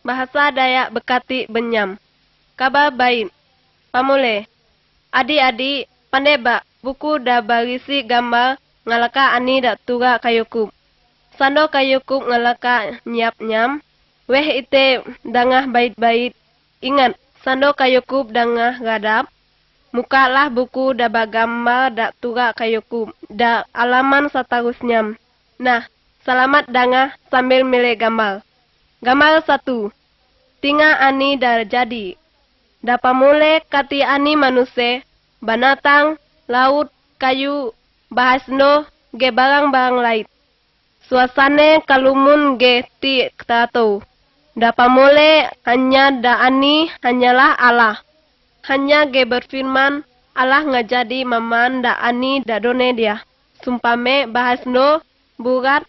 Bahasa Dayak Bekati Benyam. Kabar baik. Pamule. Adik-adik, pandai ba buku da berisi gambar ngalaka ani da tura kayukup. Sando kayukup ngalaka nyiap nyam. Weh ite dangah bait-bait. Ingat, sando kayukup dangah gadap. Mukalah buku da bagambar da tura kayukup. Da alaman seterusnya. Nah, selamat dangah sambil milih gambar. Gambar 1. Tinga ani da jadi. Da pamule kati ani manuse, banatang, laut, kayu, bahasno, ge barang-barang lain. Suasane kalumun ge ti tato. Da pamule hanya da ani hanyalah Allah. Hanya ge berfirman Allah ngajadi maman da ani da done dia. Sumpame bahasno burat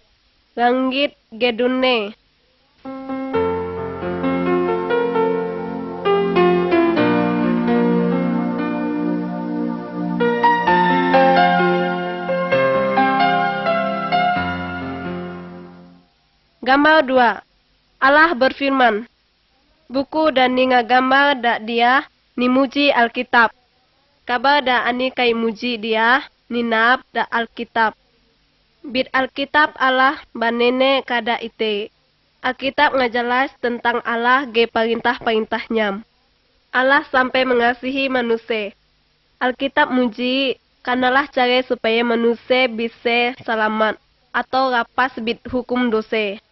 langit ge dune. Gambar 2. Allah berfirman. Buku dan ninga gambar da dia nimuji Alkitab. Kabar da ani kai muji dia ninap da Alkitab. Bit Alkitab Allah banene kada ite. Alkitab ngajelas tentang Allah ge perintah-perintahnya. Allah sampai mengasihi manusia. Alkitab muji kanalah cara supaya manusia bisa selamat atau rapas bit hukum dosa.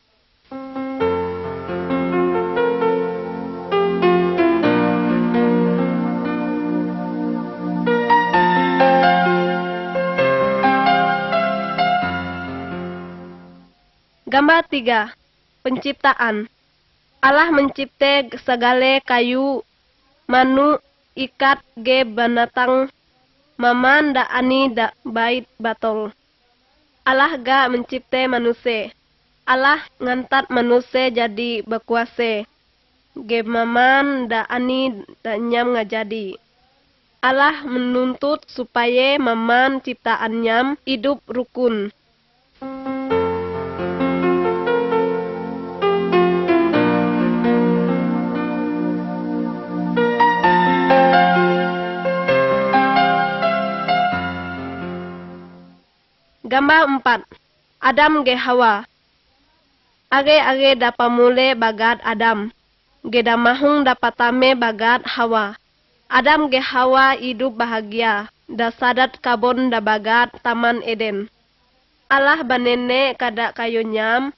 Gambar 3. Penciptaan. Allah mencipta segala kayu, manu, ikat, ge binatang, maman da ani da bait batol. Allah ga mencipta manusia. Allah ngantat manusia jadi berkuasa. Ge maman da ani da nyam ngajadi. Allah menuntut supaya maman ciptaan nyam hidup rukun. Gambar 4. Adam ge Hawa. Age dapat mule bagat Adam. Ge damahung dapat tame bagat Hawa. Adam ge Hawa hidup bahagia. Da sadat kabon da bagat Taman Eden. Allah banene kada kayu nyam.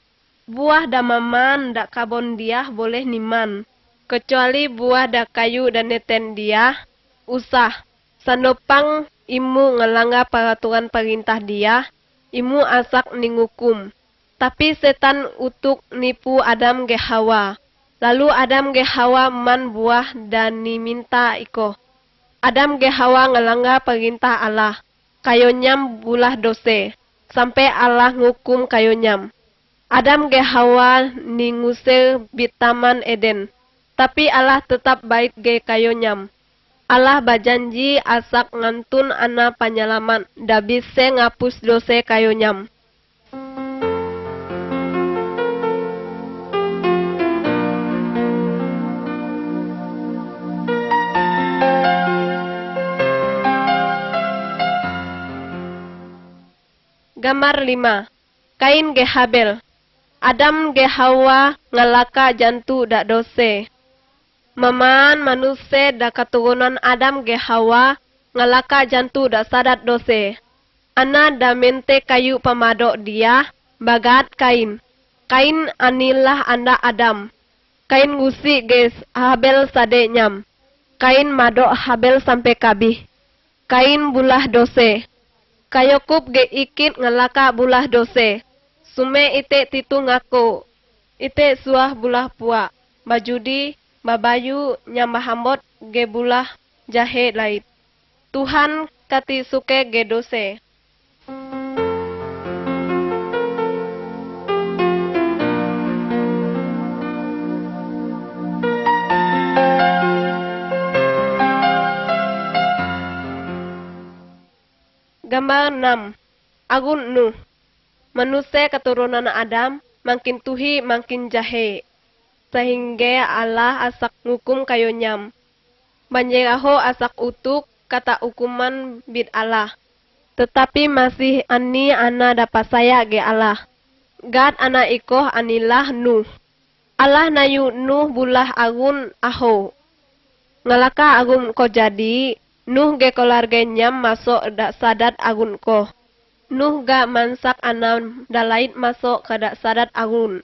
Buah da maman da kabon dia boleh niman. Kecuali buah da kayu dan neten dia. Usah. Sanopang imu ngelanggar peraturan perintah dia. Imu asak ningukum. Tapi setan utuk nipu Adam ge Hawa. Lalu Adam ge Hawa man buah dan niminta iko. Adam ge Hawa ngelanggar perintah Allah. Kayo nyam bulah dose. Sampai Allah ngukum kayo nyam. Adam ge Hawa ningusir bit Taman Eden. Tapi Allah tetap baik ge kayo nyam. Allah bajanji asak ngantun ana penyelamat da bisa ngapus dosa kayo nyam. Gambar 5. Kain ge Habel. Adam ge Hawa ngalaka jantu da dosa. Maman manusia da keturunan Adam ge Hawa ngalaka jantu da sadat dosa. Ana da mente kayu pemadok dia bagat Kain. Kain anilah anda Adam. Kain ngusi ge Habel sade nyam. Kain madok Habel sampai kabih. Kain bulah dosa. Kayokup ge ikit ngalaka bulah dosa. Sume ite titu ngako. Ite suah bulah puak. Bajudi babayu nyambah hambot ge bulah jahe lait. Tuhan kati suke ge dose. Gambar 6. Agun Nuh. Manusia keturunan Adam makin tuhi makin jahe. sehingga Allah asak ngukum kayo nyam. Banjiraho asak utuk kata hukuman bid Allah. Tetapi masih ani ana dapat saya ge Allah. Gad ana ikoh anilah Nuh. Allah nayu Nuh bulah agun aho. Ngalaka agun ko jadi, Nuh ge keluarga nyam masuk sadat agun ko. Nuh ga mansak anam dalait masuk ke sadat agun.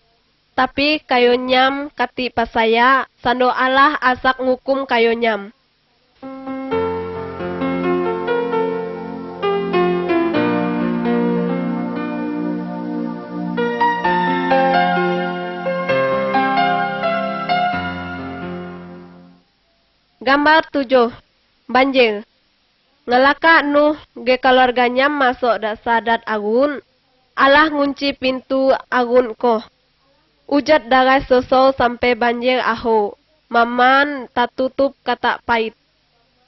Tapi kayo nyam kati pasaya, sando Allah asak ngukum kayo nyam. Gambar 7. Banjir. Ngalaka Nuh ge keluarganya masuk sadat agun. Allah ngunci pintu agun ko. Ujat darai sosol sampai banjir aho. Maman tak tutup kata pait.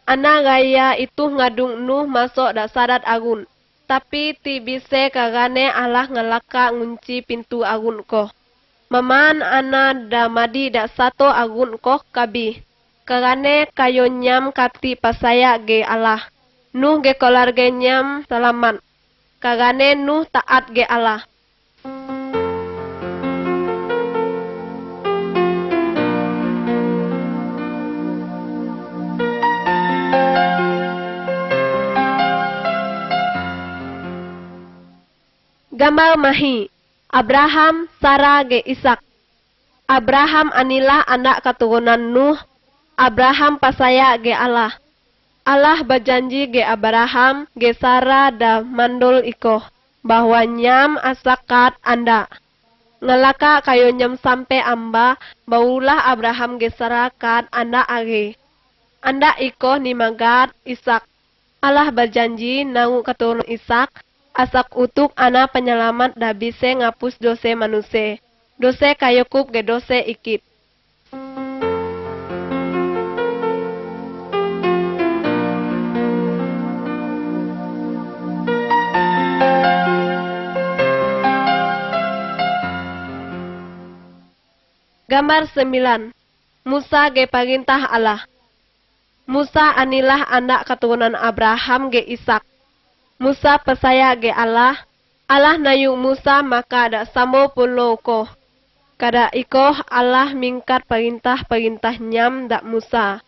Ana gaya itu ngadung Nuh masuk sadat agun. Tapi ti bise kagane Allah ngalaka ngunci pintu agun ko. Maman ana damadi satu agun ko kabi. Karane kayo nyam kati pasaya ge Allah. Nuh ge keluarga nyam selamat. Karane Nuh taat ge Allah. Gambar mahi. Abraham, Sarah ge Ishak. Abraham anilah anak keturunan Nuh. Abraham pasaya ge Allah. Allah berjanji ge Abraham ge Sarah da mandul iko bahwa nyam asakat anda. Ngelaka kayo nyam sampai amba baulah Abraham ge Sarah kat anda age. Anda iko ni magat Ishak. Allah berjanji nangu keturunan Ishak asak utuk ana penyelamat da bise ngapus dose manusia. Dose kayo kup ge dose ikit. Gambar 9. Musa ge perintah Allah. Musa anilah anak keturunan Abraham ge Ishak. Musa pesaya ge Allah. Allah nayu Musa maka ada samo pulau ko. Kada iko Allah mingkat perintah nyam dak Musa.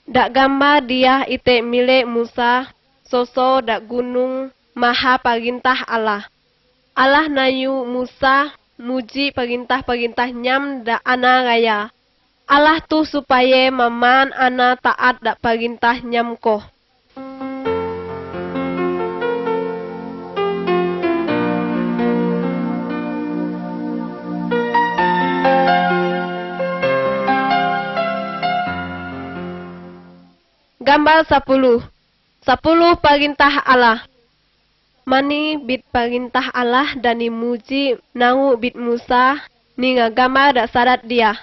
Dak gambar dia ite milik Musa. Soso dak gunung maha perintah Allah. Allah nayu Musa muji perintah nyam da ana raya. Allah tu supaya maman ana taat da perintah nyam ko. Gambar 10. 10 perintah Allah. Mani bit perintah Allah dan muji nangu bit Musa ni ngagama dak sadat dia.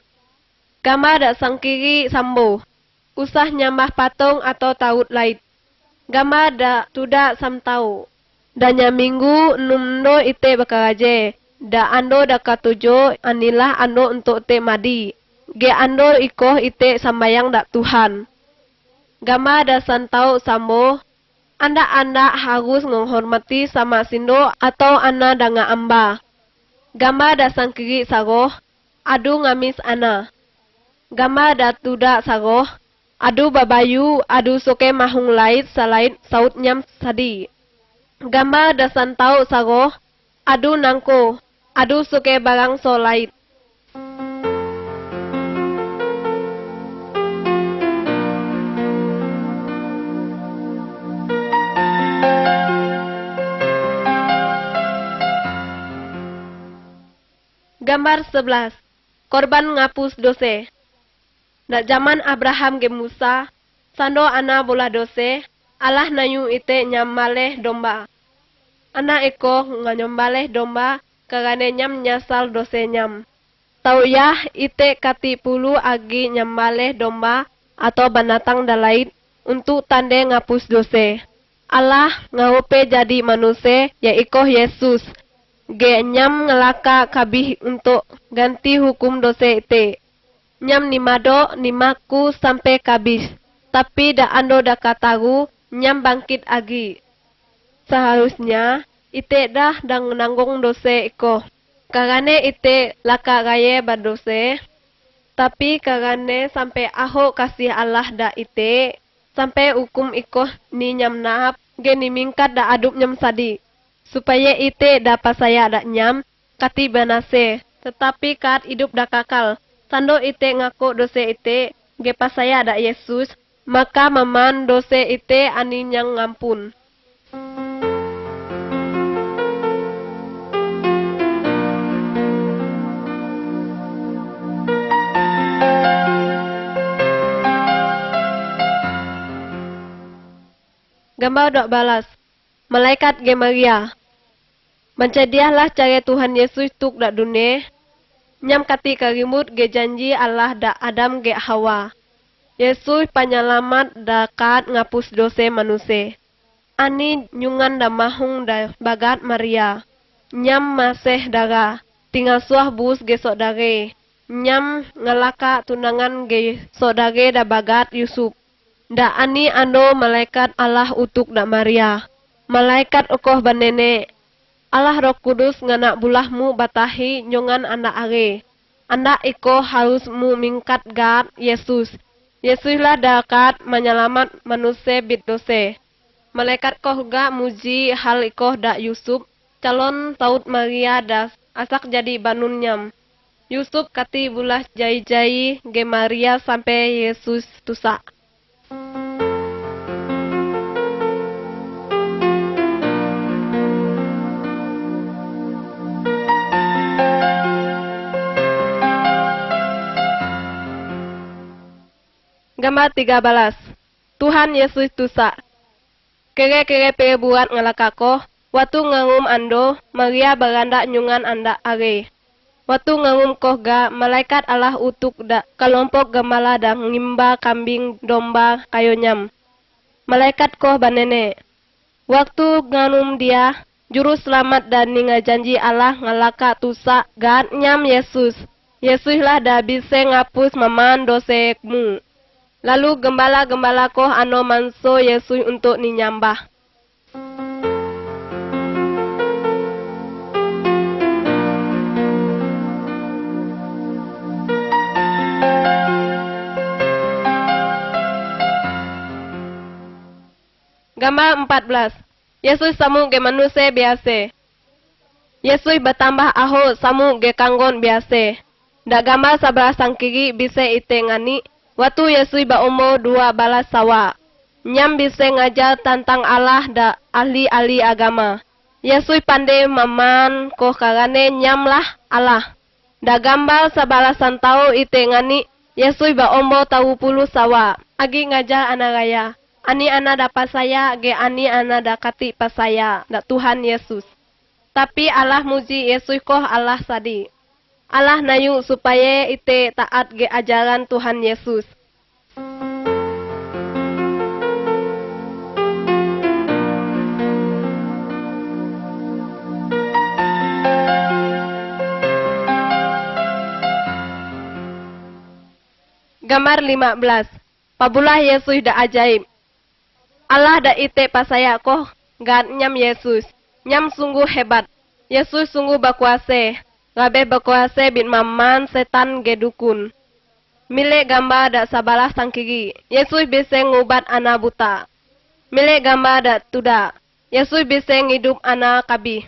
Gama dak sangkiri sambo. Usah nyambah patung atau taut lait. Gama dak tudak samtau. Danya minggu numno ite bakaraje. Da ando dak katujo anilah ando untuk te madi. Ge ando ikoh ite sambayang dak Tuhan. Gama dak santau sambo. Anda harus menghormati sama sindo atau ana danga amba. Gama da sangkiri sagoh, adu ngamis ana. Gama da tuda sagoh, adu babayu, adu soke mahung lait salait saut nyam sadi. Gama da santau sagoh, adu nangko, adu soke barang so lait. Gambar 11. Korban ngapus dose. Dak zaman Abraham ge Musa, sando ana bola dose, Allah nayu ite nyambaleh domba. Ana eko nganyambaleh domba, karane nyam nyasal dose nyam. Tau yah ite kati pulu agi nyambaleh domba atau binatang dalait untuk tande ngapus dose. Allah ngaupe jadi manusia, yaitu Yesus. Ge nyam ngelaka kabih untuk ganti hukum dosa ite. Nyam nimado nimaku sampai kabis. Tapi da ando da kataru, nyam bangkit agi. Seharusnya, ite dah dang nanggung dose iko. Karane ite laka gaye badose. Tapi karane sampai aho kasih Allah da ite. Sampai hukum iko ni nyam naap. Geni mingkat da adup nyam sadi. Supaya ite da pasaya da nyam. Kati banase. Tetapi kat hidup da kakal. Sando ite ngaku dose ite. Ge pasaya da Yesus. Maka maman dose ite ani nyang ngampun. Gambar dok balas. Malaikat ge Maria. Mencediahlah cara Tuhan Yesus tuk dak dunia. Nyam kati karimut ge janji Allah da Adam ge Hawa. Yesus penyelamat dakat ngapus dosa manusia. Ani nyungan da mahung da bagat Maria. Nyam maseh dara. Tinggal suah bus ge sodare. Nyam ngelaka tunangan ge sodare da bagat Yusuf. Da ani ando malaikat Allah utuk da Maria. Malaikat okoh banene. Allah Roh Kudus nganak bulahmu batahi nyongan anda are. Anda iko harus mu mingkat gad Yesus. Yesuslah dakat menyelamat manusia bit dose. Malaikat koh ga muji hal iko da Yusuf. Calon taut Maria das asak jadi banun nyam. Yusuf kati bulah jai-jai ge Maria sampai Yesus tusa. Gambar 13. Tuhan Yesus tusa. Kere-kere pere buat ngalakako. Watu ngangum ando, Maria beranda nyungan anda are. Watu ngangum koh ga, malaikat Allah utuk da kelompok gemala da ngimba kambing domba kayo nyam. Malaikat koh banene. Waktu ngangum dia, juru selamat dan ninga janji Allah ngalaka tusa gad nyam Yesus. Yesuslah da bisa ngapus maman dosekmu. Lalu gembala-gembala koh ano manso Yesus untuk ninyambah. Gambar 14. Yesus samu ge manusia biasa. Yesus bertambah aho samu ge kanggon biasa. Da gambar sebelah sang kiri bisa ite ngani. Waktu Yesus berumur 12 sawa. Nyam bisa ngajar tentang Allah da ahli-ahli agama. Yesus pandai maman koh karane nyam lah Allah. Da gambar sebelah santau ite ngani. Yesus berumur 30 sawa. Agi ngajar anak raya. Ani ana dapat saya, ge ani ana dakati pasaya, da Tuhan Yesus. Tapi Allah muji Yesus koh Allah sadi. Allah nayu supaya ite taat ge ajaran Tuhan Yesus. Gambar 15. Pabulah Yesus da ajaib. Allah da ite pasaya koh gad nyam Yesus. Nyam sungguh hebat. Yesus sungguh berkuasa. Gabe berkuasa bin maman setan gedukun. Milik gambar da sabalah sang kiri. Yesus bisa ngubat anak buta. Milik gambar da tuda. Yesus bisa ngidup anak kabi.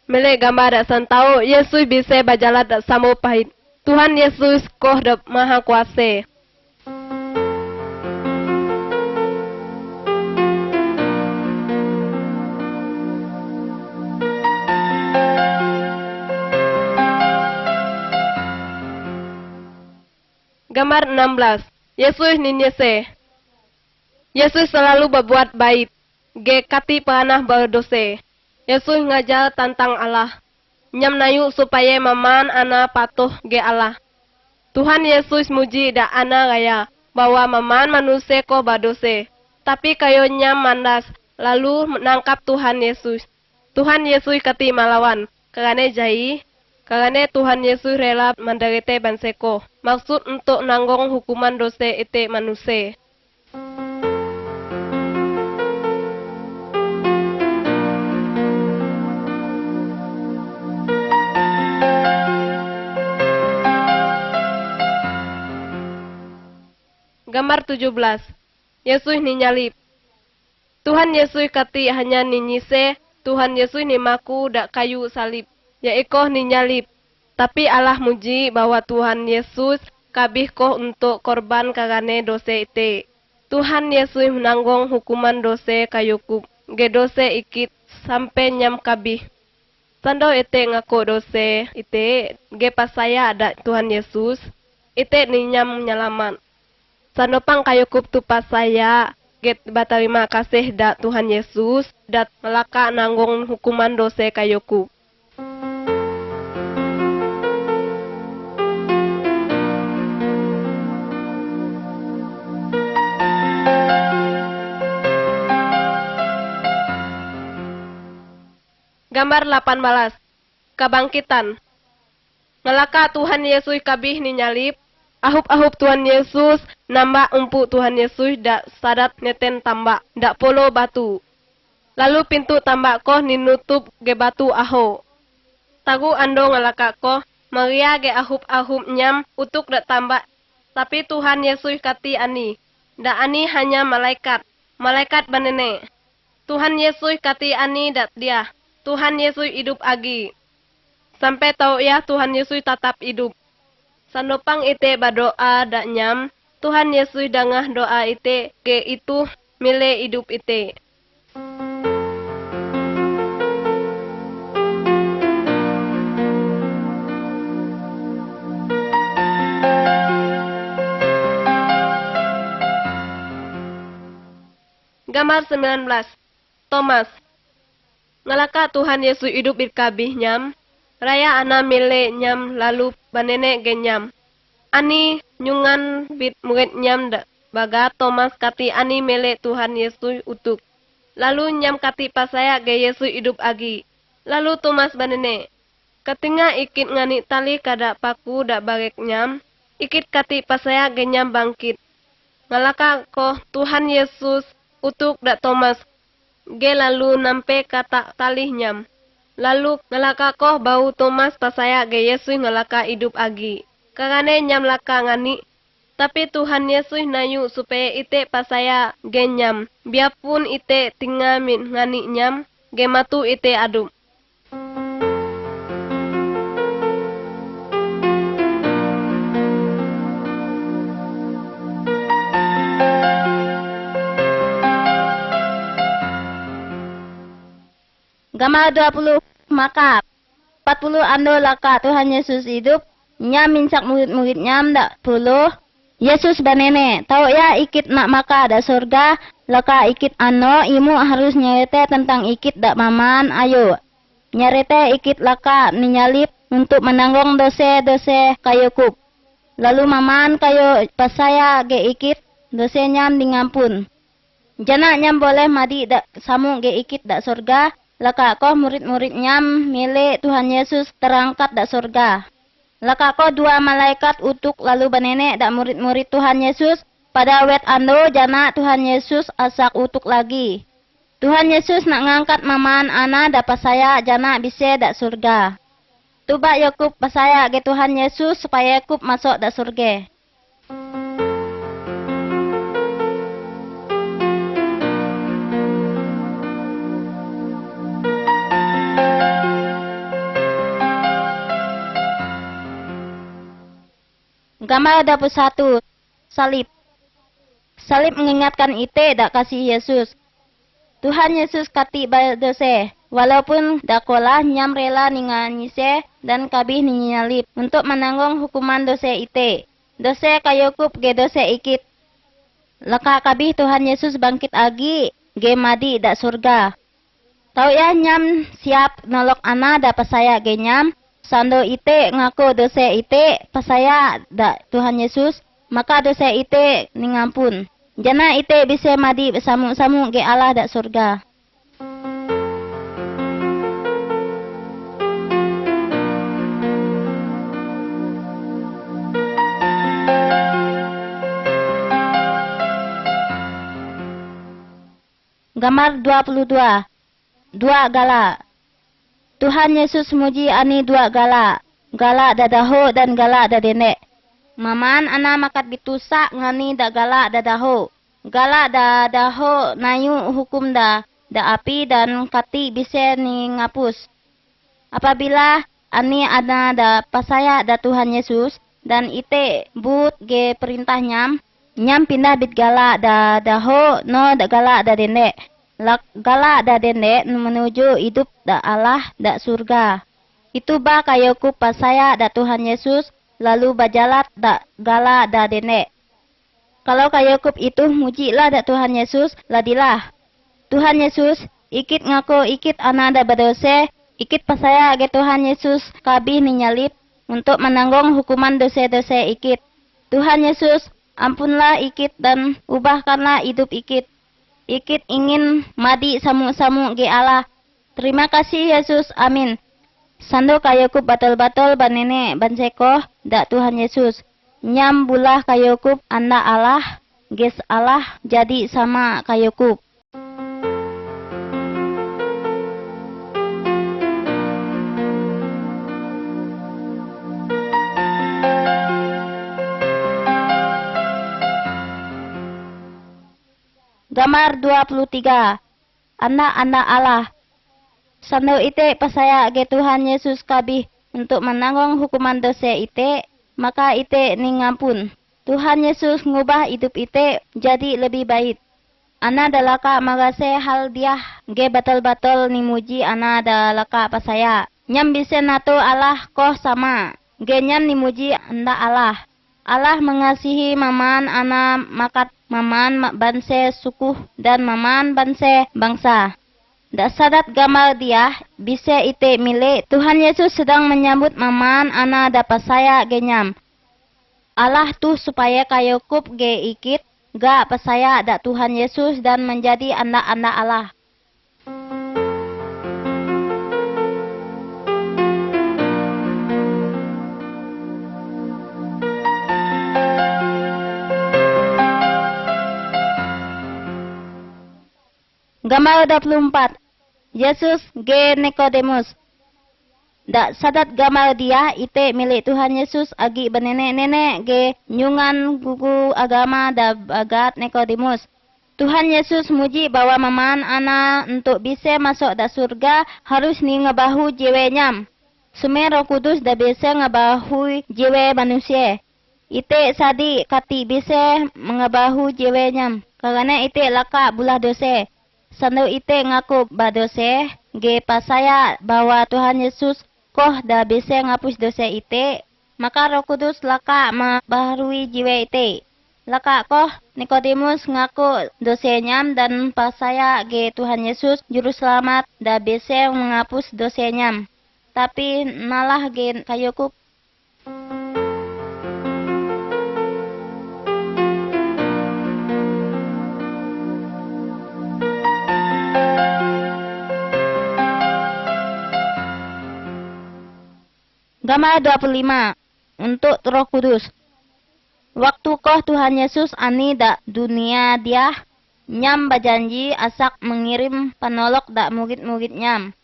Milik gambar da santau. Yesus bisa berjalan da samu pahit. Tuhan Yesus koh da maha kuasa. Gambar 16. Yesus ninyese. Yesus selalu berbuat baik. Ge kati panah berdosa. Yesus ngajar tentang Allah. Nyam nayu supaya maman ana patuh ge Allah. Tuhan Yesus muji da ana raya. Bahwa maman manusia ko berdosa. Tapi kayo nyam mandas. Lalu menangkap Tuhan Yesus. Tuhan Yesus kati malawan. Kerana jai. Karena Tuhan Yesus rela menderita banseko, maksud untuk nanggung hukuman dosa ite manusia. Gambar 17. Yesus ninyalip. Tuhan Yesus kati hanya ninyise, Tuhan Yesus nimaku dak kayu salib. Ya ikoh ninyalip. Tapi Allah muji bahwa Tuhan Yesus kabih koh untuk korban karane dosa ite. Tuhan Yesus menanggung hukuman dosa kayuku. Ge dosa ikit sampai nyam kabih. Sando ite ngaku dosa ite, ge pasaya ada Tuhan Yesus, ite ninyam nyalaman. Sanopang kayukup tu pasaya, get batarima kasih da Tuhan Yesus, dat melaka nanggung hukuman dosa kayukup. Gambar 18. Kabangkitan. Ngelaka Tuhan Yesus kabih ninyalip, ahup-ahup Tuhan Yesus, nambah umpu Tuhan Yesus dak sadat neten tambak, dak polo batu. Lalu pintu tambak koh ninutup ge batu aho. Tagu ando ngelaka koh, Maria ge ahup-ahup nyam utuk dak tambak. Tapi Tuhan Yesus kati ani, dak ani hanya malaikat, malaikat banene. Tuhan Yesus kati ani dak dia, Tuhan Yesus hidup agi. Sampai tau ya Tuhan Yesus tetap hidup. Sanopang ite badoa dak nyam, Tuhan Yesus dangah doa ite ke itu mile hidup ite. Gambar 19. Thomas. Ngelaka Tuhan Yesus hidup kabih nyam, raya ana mile nyam lalu banene genyam. Ani nyungan bit murid nyam baga Thomas kati ani mele Tuhan Yesus utuk. Lalu nyam kati pasaya ge Yesus hidup agi. Lalu Thomas banene. Ketinga ikit ngani tali kada paku dak barek nyam, ikit kati pasaya ge nyam bangkit. Ngalaka koh Tuhan Yesus utuk dak Thomas. Ge lalu nampe kata tali nyam. Lalu ngelaka koh bau Thomas pasaya ge Yesus ngelaka hidup agi. Karane nyam laka ngani. Tapi Tuhan Yesus nayu supaya ite pasaya ge nyam. Biarpun ite tinggal min ngani nyam, ge matu ite adum. Gambar 20. Maka 40 ando laka Tuhan Yesus hidup, nyam mincak murid-murid nyam dak puluh. Yesus banene, tau ya ikit nak maka ada surga, laka ikit ano, imu harus nyerete tentang ikit dak maman, ayo. Nyerete ikit laka ninyalip untuk menanggung dosa-dosa kayukup. Lalu maman kayo pasaya ge ikit, dosa nyam dingampun. Jana nyam boleh madi dak samu ge ikit dak surga, laka koh murid-murid nyam milik Tuhan Yesus terangkat dak surga. Laka koh dua malaikat utuk lalu banene dak murid-murid Tuhan Yesus pada wet ando jana Tuhan Yesus asak utuk lagi. Tuhan Yesus nak ngangkat maman ana dak pasaya jana bisa dak surga. Tuba Yakub pasaya ge Tuhan Yesus supaya Yakub masuk dak surga. Gambar 21. Salib. Salib mengingatkan ite dak kasih Yesus. Tuhan Yesus kati berdose, walaupun dakolah nyam rela ninganyise dan kabih ninyalip untuk menanggung hukuman dosa ite. Dosa kayukup ge dosa ikit. Laka kabih Tuhan Yesus bangkit agi, ge madi dak surga. Tau ya nyam siap nolok ana dak pasaya ge nyam. Sando ite ngaku dosa ite pasaya dak Tuhan Yesus, maka dosa ite ningampun. Jana ite bisa madi bersama-sama ge Allah dak surga. Gambar 22. Dua gala. Tuhan Yesus muji ani dua gala. Gala dadaho dan gala dadene. Maman ana makat bitusa ngani da gala dadaho. Gala dadaho nayu hukum da api dan kati bisa ni ngapus. Apabila ani ada da pasaya da Tuhan Yesus dan ite but ge perintah nyam pindah bit gala dadaho no da gala dadene. Gala da dende menuju hidup da Allah da surga. Itu ba kayoku pasaya da Tuhan Yesus lalu bajalat da gala da dende. Kalau kayokup itu mujilah da Tuhan Yesus ladilah. Tuhan Yesus ikit ngaku ikit anada badose, ikit pasaya ge Tuhan Yesus kabih ninyalip untuk menanggung hukuman dosa-dosa ikit. Tuhan Yesus ampunlah ikit dan ubahkanlah hidup ikit. Ikit ingin madi samu-samu ge Allah. Terima kasih Yesus, amin. Sando kayokup batal-batal banene banseko da Tuhan Yesus. Nyam bulah kayokup anda Allah, ges Allah jadi sama kayokup. Gambar 23. Anak-anak Allah. Sando ite pasaya ge Tuhan Yesus kabih untuk menanggung hukuman dosa ite, maka ite ningampun. Tuhan Yesus ngubah hidup ite jadi lebih baik. Ana dalaka magase hal dia ge batal-batal nimuji ana dalaka pasaya. Nyam bisa nato Allah koh sama. Ge nyam nimuji anda Allah. Allah mengasihi maman ana makat maman banse suku dan maman banse bangsa. Dak sadat gambar dia bisa ite milik Tuhan Yesus sedang menyambut maman ana dapat saya genyam. Allah tuh supaya kayokup ge ikit ga pasaya dak Tuhan Yesus dan menjadi anak-anak Allah. Gambar 24. Yesus ge Nikodemus. Dak sadat gambar dia ite milik Tuhan Yesus agi benene-nene ge nyungan gugu agama da bagat Nikodemus. Tuhan Yesus muji bahwa maman ana untuk bisa masuk da surga harus ni ngebahu jiwe nyam. Sume Roh Kudus da bisa ngebahu jiwe manusia. Ite sadi kati bisa mengebahu jiwe nyam. Karena ite laka bulah dosa. Sando ite ngaku badose ge pasaya bahwa Tuhan Yesus koh da bisa ngapus dosa ite, maka Roh Kudus laka mabaharui jiwa ite. Laka koh Nikodemus ngaku dosa nyam dan pasaya ge Tuhan Yesus juru selamat da bisa menghapus dosa nyam. Tapi nalah ge kayokup. Gambar 25. Untuk Roh Kudus. Waktu koh Tuhan Yesus ani da dunia dia nyam bajanji asak mengirim penolok da murid-murid nyam.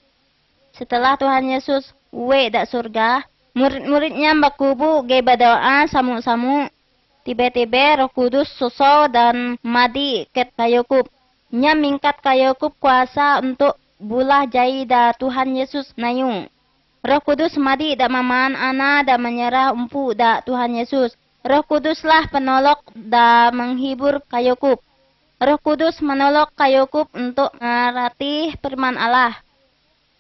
Setelah Tuhan Yesus uwe da surga, murid-murid nyam bakubu ge berdoa samu-samu. Tiba-tiba Roh Kudus suso dan madi ket kayokup. Nyam mingkat kayokup kuasa untuk bulah jai da Tuhan Yesus nayung. Roh Kudus madi da maman ana da menyerah umpu da Tuhan Yesus. Roh Kuduslah penolok da menghibur kayokup. Roh Kudus menolok kayokup untuk ngarati firman Allah.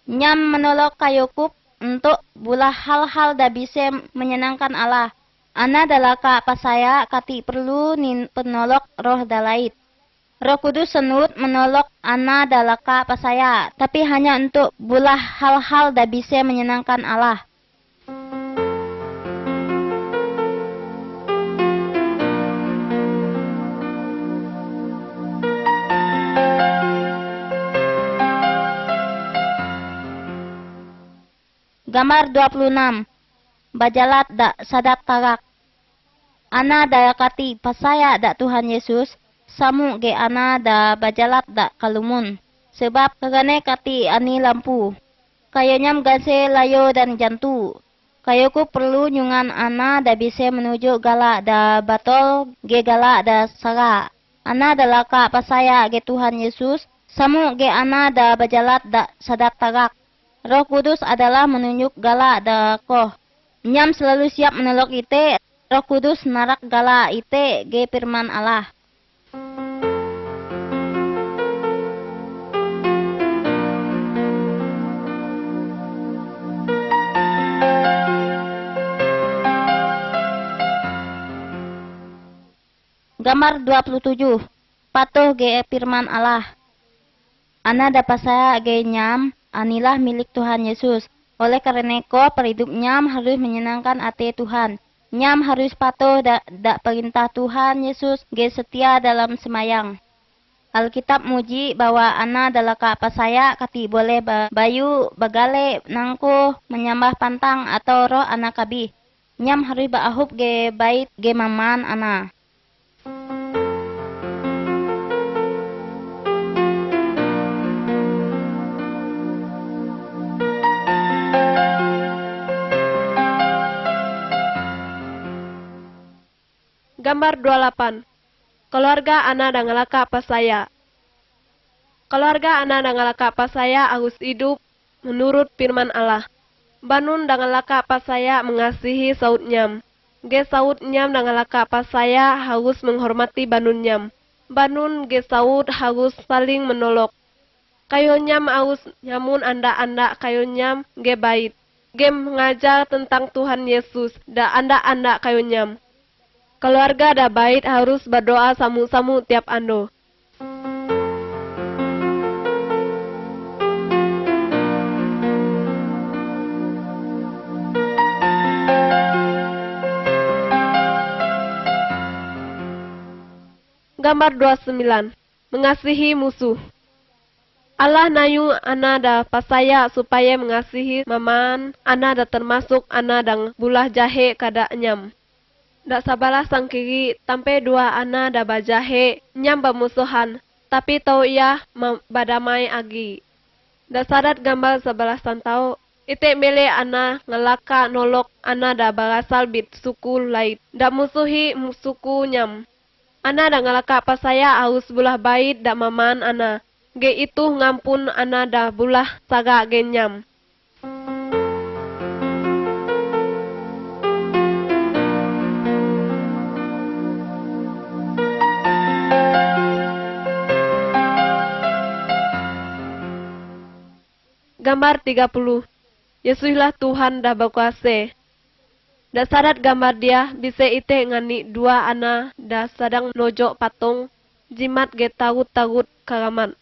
Nyam menolok kayokup untuk bulah hal-hal da bisa menyenangkan Allah. Ana dalaka pasaya kati perlu nin penolok roh dalait. Roh Kudus senut menolok ana dalaka pasaya, tapi hanya untuk bulah hal-hal da bisa menyenangkan Allah. Gambar 26. Bajalat da sadat tarak. Ana dalakati pasaya da Tuhan Yesus, samu ge ana da bajalat da kalumun. Sebab kagane kati ani lampu. Kayo nyam gase layo dan jantu. Kayo ku perlu nyungan ana da bisa menuju gala da batol ge gala da sara. Ana da laka pasaya ge Tuhan Yesus. Samu ge ana da bajalat da sadat tagak. Roh Kudus adalah menunjuk gala da koh. Nyam selalu siap menolong ite. Roh Kudus narak gala ite ge firman Allah. Gambar 27. Patuh ge firman Allah. Ana dapat saya ge nyam, anilah milik Tuhan Yesus. Oleh karena perhidup nyam harus menyenangkan hati Tuhan. Nyam harus patuh da perintah Tuhan Yesus ge setia dalam semayang. Alkitab muji bahwa ana adalah apa saya kati boleh bayu, bagale, nangko, menyambah pantang atau roh anak kabi. Nyam harus baahup ge bait ge maman ana. Gambar 28. Keluarga ana dangalaka pasaya. Keluarga ana dangalaka pasaya agus hidup menurut firman Allah. Banun dangalaka pasaya mengasihi saud nyam. Ge saud nyam dangalaka pasaya harus menghormati banun nyam. Banun ge saud harus saling menolok. Kayo nyam harus nyamun anda kayo nyam ge bait. Ge mengajar tentang Tuhan Yesus da anda kayo nyam. Keluarga da bait harus berdoa samu-samu tiap ando. Gambar 29. Mengasihi musuh. Allah nayu ana da pasaya supaya mengasihi maman ana da termasuk ana dang bulah jahe kada nyam. Da sabalah sang kiri tampe dua ana da bajahe nyam bamusuhan tapi tau ia badamai agi. Da sadat gambar sabalah santau ite mele ana ngelaka nolok ana da barasal bit suku lait da musuhi suku nyam. Ana da ngelaka pasaya aus bulah bait da maman ana. Ge itu ngampun ana da bulah saga ge nyam. Gambar 30. Yesuslah Tuhan dah berkuasa. Da sadat gambar dia bisa ite ngani dua ana da sadang nojok patung jimat ge tagut karaman.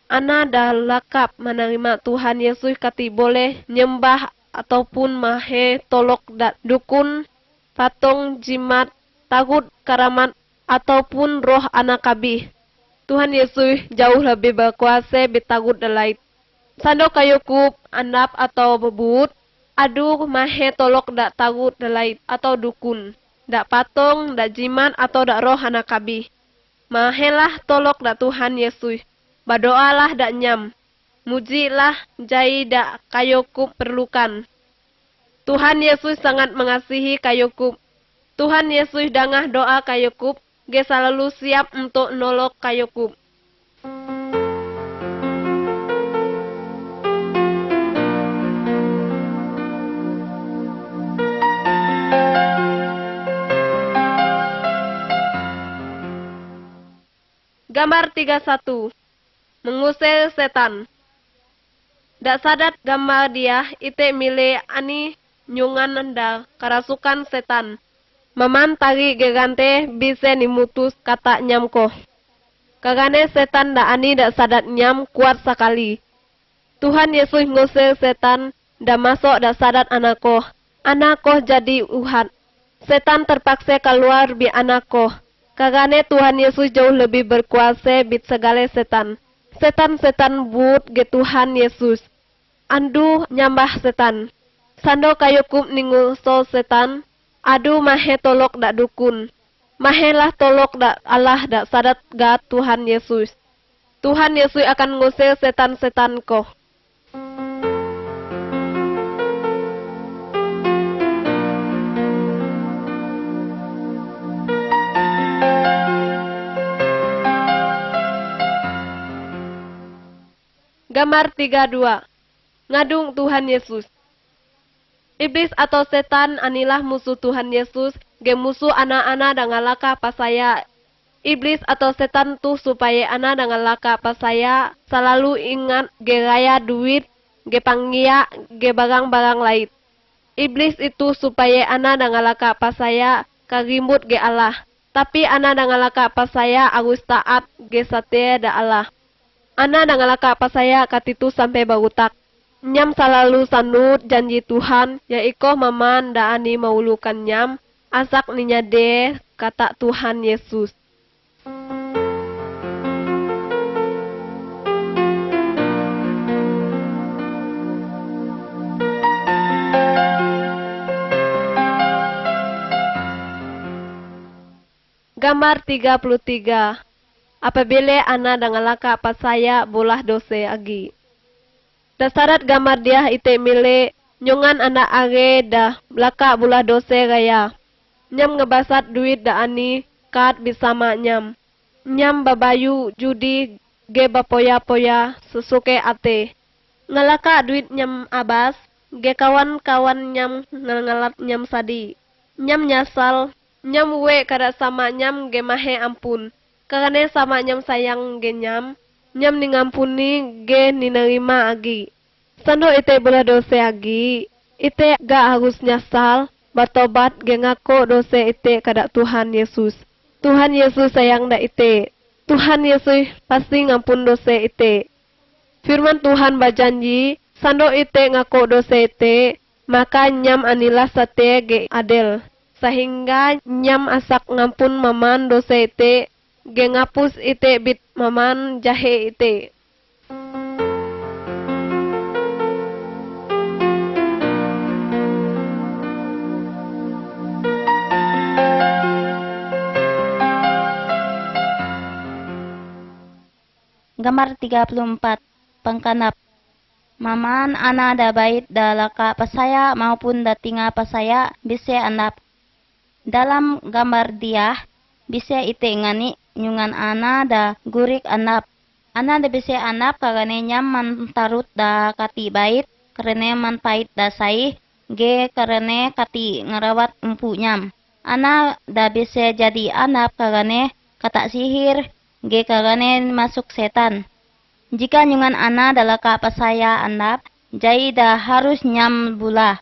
Ana dah lakap menerima Tuhan Yesus kati boleh nyembah ataupun mahe tolok da dukun patung jimat tagut karamat ataupun roh anak kabih. Tuhan Yesus jauh lebih berkuasa betagut dalait. Sando kayo kup andap atau bebut, aduh mahe tolok dak tagut dalait atau dukun, dak patung, dak jimat atau dak roh anak kabih. Mahelah tolok dak Tuhan Yesus, badoalah dak nyam, mujilah jai dak kayo kup perlukan. Tuhan Yesus sangat mengasihi kayo kup. Tuhan Yesus dangah doa kayo kup, ge selalu siap untuk nolok kayo kup. Gambar 31. Mengusir setan. Dak sadat gambar dia ite mile ani nyungan da kerasukan setan. Maman tari gegante bisa nimutus kata nyamko. Kagane setan da ani dak sadat nyam kuat sekali. Tuhan Yesus ngusir setan da masuk da sadat anako. Anako jadi uhat. Setan terpaksa keluar bi anako. Kagane Tuhan Yesus jauh lebih berkuasa bit segala setan. Setan-setan but ge Tuhan Yesus. Andu nyambah setan. Sando kayo kup ninguso setan. Adu mahe tolok dak dukun. Mahelah tolok da Allah da sadat ga Tuhan Yesus. Tuhan Yesus akan ngusir setan-setan ko. Gambar 32. Ngadung Tuhan Yesus. Iblis atau setan anilah musuh Tuhan Yesus, ge musuh anak-anak dengan laka pasaya. Iblis atau setan tuh supaya anak dengan laka pasaya selalu ingat ge raya duit, ge panggia, ge barang-barang lain. Iblis itu supaya anak dengan laka pasaya karimut ge Allah. Tapi anak dengan laka pasaya harus taat ge setia da Allah. Ana dengan laka apa saya katitu sampai barutak. Nyam selalu sanut janji Tuhan, ya ikoh maman da ani maulukan nyam, asak ninya deh kata Tuhan Yesus. Gambar 33. Apabila ana dengan laka apa saya bolah dose agi. Dasarat gambar dia ite mile nyongan anak age dah laka bolah dose gaya. Nyam ngebasat duit da ani kat bisama nyam. Nyam babayu judi ge bapoya-poya sesuke ate. Ngalaka duit nyam abas ge kawan-kawan nyam ngalat nyam sadi. Nyam nyasal nyam we kada sama nyam ge mahe ampun. Karena sama nyam sayang ge nyam ningampuni ge ninerima agi. Sando ite bola dose agi, ite gak harus nyasal, batobat ge ngako dose ite kada Tuhan Yesus. Tuhan Yesus sayang da ite. Tuhan Yesus pasti ngampun dose ite. Firman Tuhan bajanji, sando ite ngako dose ite, maka nyam anilah sate ge adel. Sehingga nyam asak ngampun maman dose ite, ge ngapus ite bit maman jahe ite. Gambar 34. Pengkanap. Maman ana da bait da laka pasaya maupun da tinga pasaya bisa andap. Dalam gambar dia bisa ite ngani nyungan ana da gurik anap. Ana da bisa anap karena nyam man tarut da kati bait, karena man pait da sai, ge karena kati ngarawat empu nyam. Ana da bisa jadi anap karena kata sihir, ge karena masuk setan. Jika nyungan ana da laka pasaya anap, jai da harus nyam bula.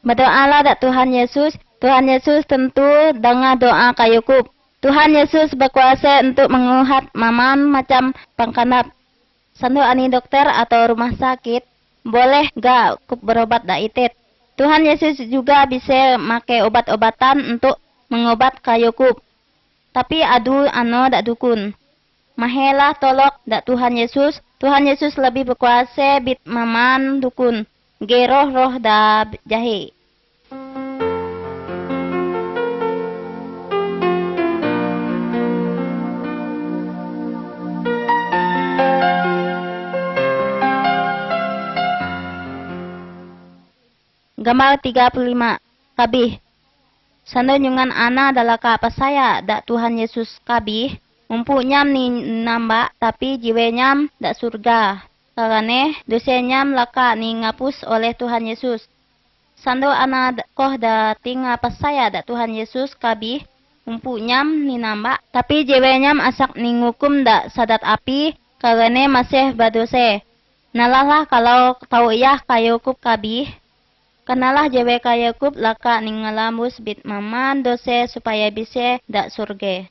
Berdoalah da Tuhan Yesus. Tuhan Yesus tentu dengar doa kayukup. Tuhan Yesus berkuasa untuk menguhat maman macam pengkanap. Sandu ani dokter atau rumah sakit, boleh gak kup berobat da itit. Tuhan Yesus juga bisa make obat-obatan untuk mengobat kayukup. Tapi adu ano da dukun. Mahelah tolok da Tuhan Yesus. Tuhan Yesus lebih berkuasa bit maman dukun. Geroh-roh da jahe. Gambar 35. Kabih. Sando nyungan ana dalaka apa saya da Tuhan Yesus kabih. Mumpu nyam ni namba tapi jiwe nyam da surga. Karena dosa nyam laka ni ngapus oleh Tuhan Yesus. Sando ana koh da tinga apa saya da Tuhan Yesus kabih. Mumpu nyam ni namba tapi jiwe nyam asak ni ngukum da sadat api. Karena masih badose. Nalalah kalau tau iyah kayukup kabih. Kenalah jewe kayukup laka ningalamus bit maman dose supaya bisa dak surga.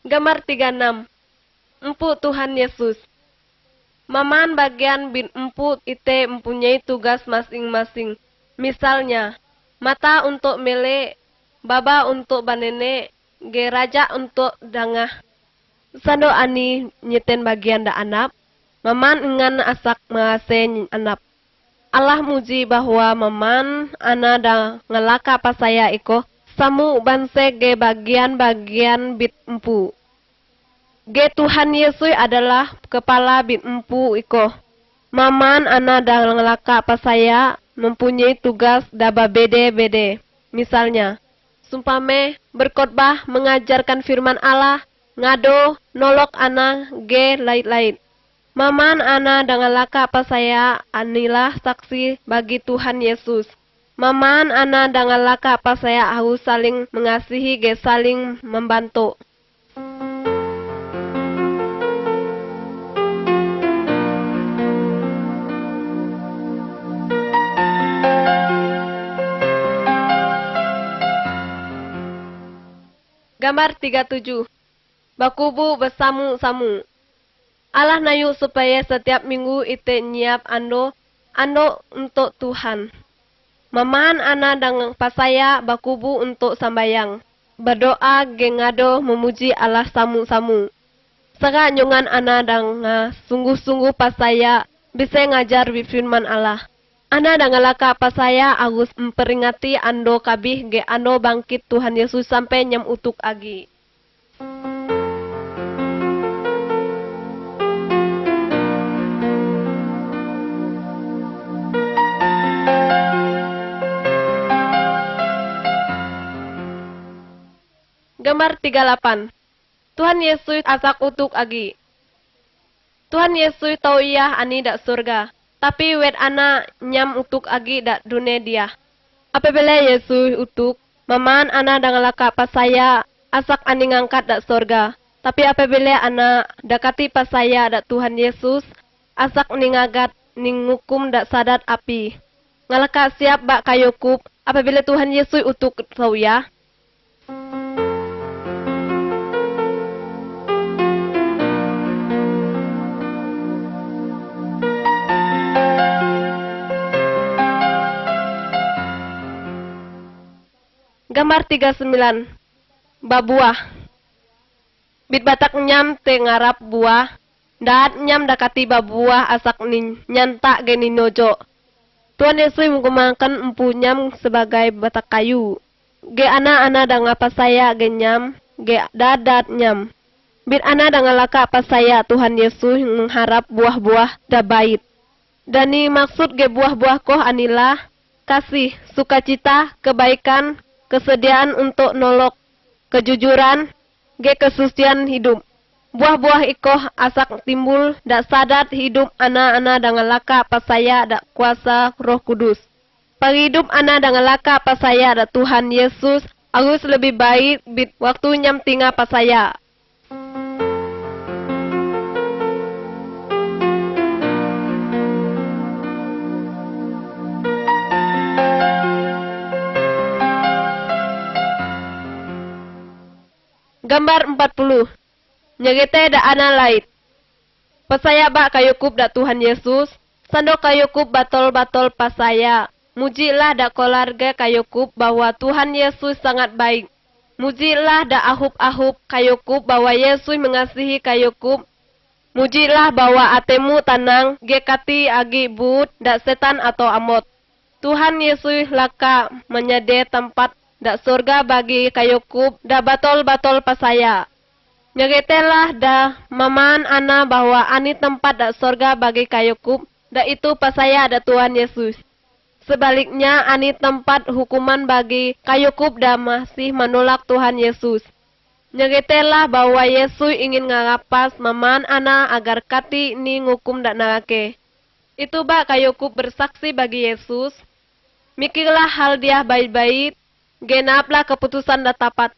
Gambar 36. Empu Tuhan Yesus. Maman bagian bin empu ite mempunyai tugas masing-masing. Misalnya, mata untuk mele, baba untuk banene, ge raja untuk dangah. Sando ani nyeten bagian da anap, maman ngan asak mengase anap. Allah muji bahwa maman ana da ngelaka pasaya iko, samu banse ge bagian-bagian bit empu. Ge Tuhan Yesus adalah kepala bit empu iko. Maman ana da ngelaka pasaya mempunyai tugas da bede-bede. Misalnya, sumpame berkhotbah mengajarkan firman Allah, ngado, nolok ana, ge lain-lain. Maman ana dengan laka apa saya anilah saksi bagi Tuhan Yesus. Maman ana dengan laka apa saya harus saling mengasihi, ge saling membantu. Gambar 37. Bakubu besamu-samu. Allah nayu supaya setiap minggu ite nyiap ando untuk Tuhan. Maman ana dengan pasaya bakubu untuk sambayang. Berdoa gengado memuji Allah samu-samu. Sega nyungan ana dengan sungguh-sungguh pasaya bisa ngajar firman Allah. Ana dengan laka pasaya agus memperingati ando kabih ge ando bangkit Tuhan Yesus sampai nyam utuk agi. Gambar 38. Tuhan Yesus asak utuk agi. Tuhan Yesus tau iya ani dak surga, tapi wet ana nyam utuk agi dak dunia dia. Apabila Yesus utuk, maman ana dengan laka pasaya asak ani ngangkat dak surga. Tapi apabila ana dakati pasaya dak Tuhan Yesus, asak ningagat ningukum dak sadat api. Ngalaka siap bak kayukup apabila Tuhan Yesus utuk tau ya. Gambar 39. Babuah. Bit batak nyam te ngarap buah, daat nyam dakati babuah asak nin nyanta geni nojo. Tuhan Yesus menggunakan empu nyam sebagai batak kayu. Ge ana dang apa saya ge nyam, ge dadat nyam. Bit ana dang laka apa saya Tuhan Yesus mengharap buah-buah da bait. Dani maksud ge buah-buah koh anilah kasih, sukacita, kebaikan, kesediaan untuk nolok, kejujuran, ge kesucian hidup. Buah-buah ikoh asak timbul dak sadat hidup ana dengan laka pasaya dak kuasa Roh Kudus. Penghidup ana dengan laka pasaya dak Tuhan Yesus harus lebih baik bit waktu nyam tinggal pasaya. Gambar 40. Nyegete da ana lait. Pasaya bak kayukup da Tuhan Yesus, sando kayukup batol-batol pasaya. Mujilah da keluarga kayukup bahwa Tuhan Yesus sangat baik. Mujilah da ahup-ahup kayukup bahwa Yesus mengasihi kayukup. Mujilah bahwa atemu tanang gekati agi but da setan atau amot. Tuhan Yesus laka menyede tempat dak surga bagi kayukup da batol-batol pasaya. Nyagetelah da maman ana bahwa ani tempat dak surga bagi kayukup, da itu pasaya da Tuhan Yesus. Sebaliknya ani tempat hukuman bagi kayukup da masih menolak Tuhan Yesus. Nyagetelah bahwa Yesus ingin ngalapas maman ana agar kati ni ngukum dak narake. Itu bak kayukup bersaksi bagi Yesus. Mikirlah hal dia baik-baik, genaplah keputusan dah tapat.